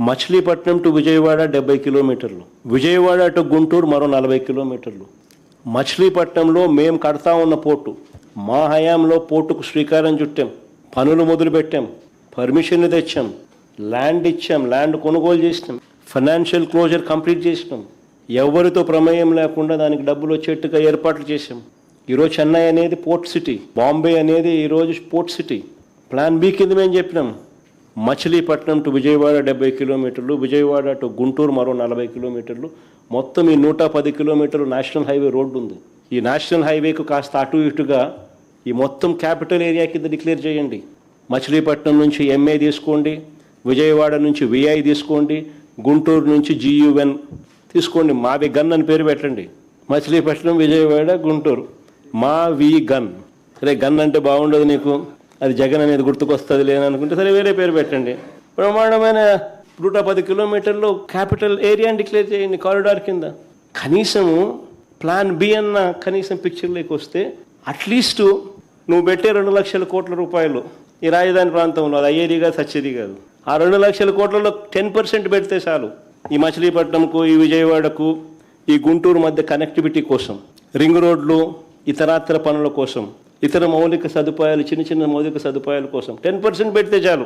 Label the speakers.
Speaker 1: Machilipatnam to Vijayawada 70 కిలోమీటర్లు, Vijayawada to Guntur మరో 40 కిలోమీటర్లు. మచిలీపట్నంలో మేము కడతా ఉన్న పోర్టు, మా హయాంలో పోర్టుకు శ్రీకారం చుట్టాం, పనులు మొదలుపెట్టాం, పర్మిషన్లు తెచ్చాం, ల్యాండ్ ఇచ్చాం, ల్యాండ్ కొనుగోలు చేసినాం, ఫైనాన్షియల్ క్లోజర్ కంప్లీట్ చేసినాం, ఎవరితో ప్రమేయం లేకుండా దానికి డబ్బులు వచ్చేట్టుగా ఏర్పాట్లు చేశాం. ఈరోజు చెన్నై అనేది పోర్ట్ సిటీ, బాంబే అనేది ఈరోజు పోర్ట్ సిటీ. ప్లాన్ బి కింద మేము చెప్పినాం మచిలీపట్నం టు విజయవాడ 70 కిలోమీటర్లు, విజయవాడ టు గుంటూరు మరో 40 కిలోమీటర్లు, మొత్తం ఈ 110 కిలోమీటర్లు నేషనల్ హైవే రోడ్డు ఉంది. ఈ నేషనల్ హైవేకు కాస్త అటు ఇటుగా ఈ మొత్తం క్యాపిటల్ ఏరియా కింద డిక్లేర్ చేయండి. మచిలీపట్నం నుంచి ఎంఏ తీసుకోండి, విజయవాడ నుంచి విఐ తీసుకోండి, గుంటూరు నుంచి GUN తీసుకోండి, మావి గన్ అని పేరు పెట్టండి. మచిలీపట్నం, విజయవాడ, గుంటూరు, మా వి గన్. సరే, గన్ అంటే బాగుండదు నీకు, అది జగన్ అనేది గుర్తుకొస్తుంది లేననుకుంటే సరే వేరే పేరు పెట్టండి. బ్రహ్మాండమైన 110 కిలోమీటర్లు క్యాపిటల్ ఏరియాని డిక్లేర్ చేయండి కారిడార్ కింద. కనీసము ప్లాన్ బి అన్న కనీసం పిక్చర్లోకి వస్తే అట్లీస్ట్ నువ్వు పెట్టే 2 లక్షల కోట్ల రూపాయలు ఈ రాజధాని ప్రాంతంలో, అది అయ్యేది కాదు, సచ్చేది కాదు. ఆ 2 లక్షల కోట్లలో 10% పెడితే చాలు ఈ మచిలీపట్నంకు, ఈ విజయవాడకు, ఈ గుంటూరు మధ్య కనెక్టివిటీ కోసం, రింగ్ రోడ్లు, ఇతరాతర పనుల కోసం, ఇతర మౌలిక సదుపాయాలు, చిన్న చిన్న మౌలిక సదుపాయాల కోసం 10% పెడితే చాలు.